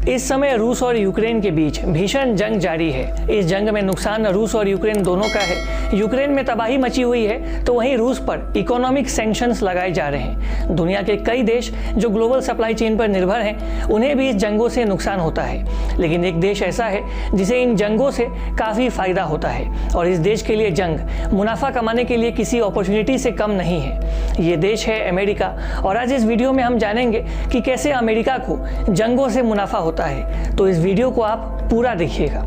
इस समय रूस और यूक्रेन के बीच भीषण जंग जारी है। इस जंग में नुकसान रूस और यूक्रेन दोनों का है। यूक्रेन में तबाही मची हुई है तो वहीं रूस पर इकोनॉमिक सैंक्शंस लगाए जा रहे हैं। दुनिया के कई देश जो ग्लोबल सप्लाई चेन पर निर्भर हैं उन्हें भी इस जंगों से नुकसान होता है, लेकिन एक देश ऐसा है जिसे इन जंगों से काफ़ी फायदा होता है और इस देश के लिए जंग मुनाफा कमाने के लिए किसी अपॉर्चुनिटी से कम नहीं है। ये देश है अमेरिका और आज इस वीडियो में हम जानेंगे कि कैसे अमेरिका को जंगों से मुनाफा होता है। तो इस वीडियो को आप पूरा देखिएगा।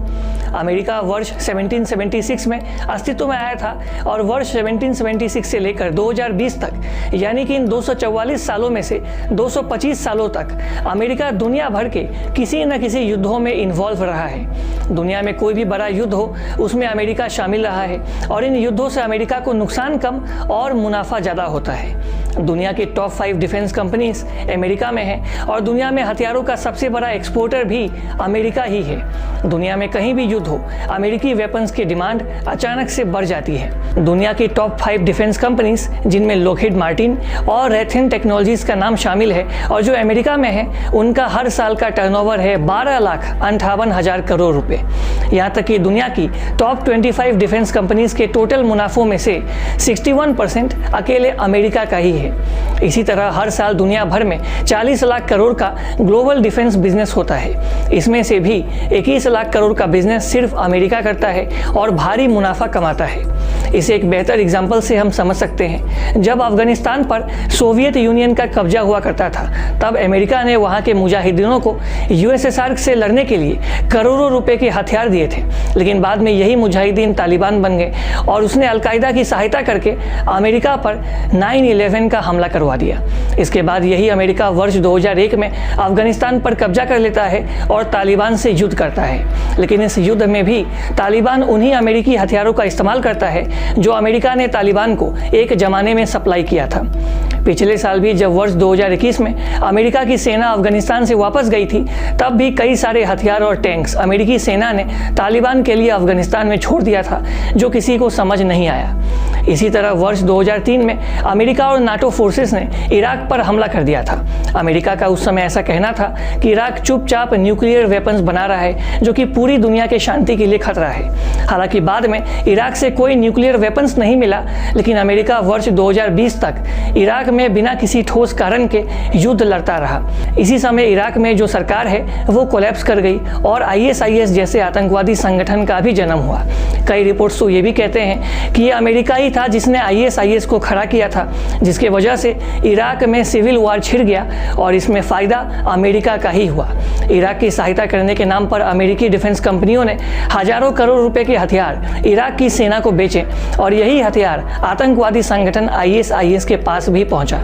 अमेरिका वर्ष 1776 में अस्तित्व में आया था और वर्ष 1776 से लेकर 2020 तक यानी कि इन 244 सालों में से 225 सालों तक अमेरिका दुनिया भर के किसी न किसी युद्धों में इन्वॉल्व रहा है। दुनिया में कोई भी बड़ा युद्ध हो उसमें अमेरिका शामिल रहा है और इन युद्धों से अमेरिका को नुकसान कम और मुनाफा ज़्यादा होता है। दुनिया की टॉप 5 डिफेंस कंपनीज अमेरिका में है और दुनिया में हथियारों का सबसे बड़ा एक्सपोर्टर भी अमेरिका ही है। दुनिया में कहीं भी युद्ध हो अमेरिकी वेपन्स की डिमांड अचानक से बढ़ जाती है। दुनिया की टॉप 5 डिफेंस कंपनीज जिनमें लॉकहीड मार्टिन और रैथन टेक्नोलॉजीज का नाम शामिल है और जो अमेरिका में है उनका हर साल का टर्नओवर है 12,58,000 करोड़ रुपए। यहाँ तक कि दुनिया की टॉप 25 डिफेंस कंपनीज के टोटल मुनाफों में से 61% अकेले अमेरिका का ही है। इसी तरह हर साल दुनिया भर में 40 लाख करोड़ का ग्लोबल डिफेंस बिजनेस होता है। इसमें से भी 21 लाख करोड़ का बिजनेस सिर्फ अमेरिका करता है और भारी मुनाफा कमाता है। इसे एक बेहतर एग्जाम्पल से हम समझ सकते हैं। जब अफगानिस्तान पर सोवियत यूनियन का कब्जा हुआ करता था तब अमेरिका ने वहां के मुजाहिदीनों को यूएसएसआर से लड़ने के लिए करोड़ों रुपए के हथियार दिए थे, लेकिन बाद में यही मुजाहिदीन तालिबान बन गए और उसने अलकायदा की सहायता करके अमेरिका पर 9/11 का हमला करवा दिया। इसके बाद यही अमेरिका वर्ष 2001 में अफगानिस्तान पर कब्जा कर लेता है और तालिबान से युद्ध करता है, लेकिन इस युद्ध में भी तालिबान उन्हीं अमेरिकी हथियारों का इस्तेमाल करता है जो अमेरिका ने तालिबान को एक जमाने में सप्लाई किया था। पिछले साल भी जब वर्ष 2021 में अमेरिका की सेना अफगानिस्तान से वापस गई थी तब भी कई सारे हथियार और टैंक्स अमेरिकी सेना ने तालिबान के लिए अफगानिस्तान में छोड़ दिया था, जो किसी को समझ नहीं आया। इसी तरह वर्ष 2003 में अमेरिका और नाटो फोर्सेस ने इराक पर हमला कर दिया था। अमेरिका का उस समय ऐसा कहना था कि इराक चुपचाप न्यूक्लियर वेपन्स बना रहा है जो कि पूरी दुनिया के शांति के लिए खतरा है। हालांकि बाद में इराक से कोई न्यूक्लियर वेपन्स नहीं मिला, लेकिन अमेरिका वर्ष 2020 तक इराक में बिना किसी ठोस कारण के युद्ध लड़ता रहा। इसी समय इराक में जो सरकार है वो कोलैप्स कर गई और ISIS जैसे आतंकवादी संगठन का भी जन्म हुआ। कई रिपोर्ट्स तो ये भी कहते हैं कि ये अमेरिका ही था जिसने ISIS को खड़ा किया था, जिसके वजह से इराक में सिविल वार छिड़ गया और इसमें फ़ायदा अमेरिका का ही हुआ। इराक की सहायता करने के नाम पर अमेरिकी डिफेंस कंपनियों ने हजारों करोड़ रुपए के हथियार इराक की सेना को बेचे और यही हथियार आतंकवादी संगठन ISIS के पास भी पहुंचा।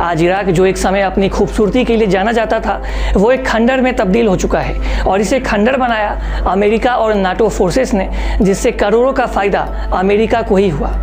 आज इराक जो एक समय अपनी खूबसूरती के लिए जाना जाता था वो एक खंडर में तब्दील हो चुका है और इसे खंडर बनाया अमेरिका और नाटो फोर्सेस ने, जिससे करोड़ों का फायदा अमेरिका को ही हुआ।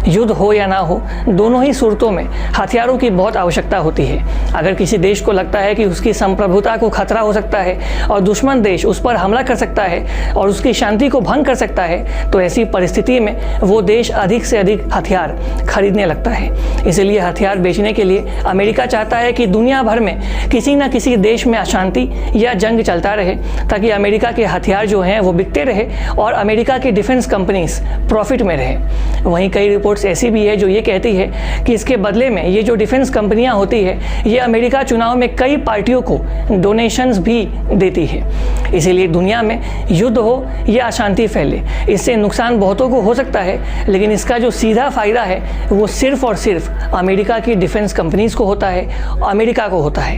युद्ध हो या ना हो, दोनों ही सूरतों में हथियारों की बहुत आवश्यकता होती है। अगर किसी देश को लगता है कि उसकी संप्रभुता को खतरा हो सकता है और दुश्मन देश उस पर हमला कर सकता है और उसकी शांति को भंग कर सकता है, तो ऐसी परिस्थिति में वो देश अधिक से अधिक हथियार खरीदने लगता है। इसलिए हथियार बेचने के लिए अमेरिका चाहता है कि दुनिया भर में किसी न किसी देश में अशांति या जंग चलता रहे, ताकि अमेरिका के हथियार जो हैं वो बिकते रहे और अमेरिका की डिफेंस कंपनीज प्रॉफिट में रहे। वहीं कई रिपोर्ट्स ऐसी भी है जो ये कहती है कि इसके बदले में ये जो डिफेंस कंपनियां होती है ये अमेरिका चुनाव में कई पार्टियों को डोनेशंस भी देती है। इसीलिए दुनिया में युद्ध हो या अशांति फैले, इससे नुकसान बहुतों को हो सकता है, लेकिन इसका जो सीधा फायदा है वो सिर्फ और सिर्फ अमेरिका की डिफेंस कंपनीज को होता है, अमेरिका को होता है।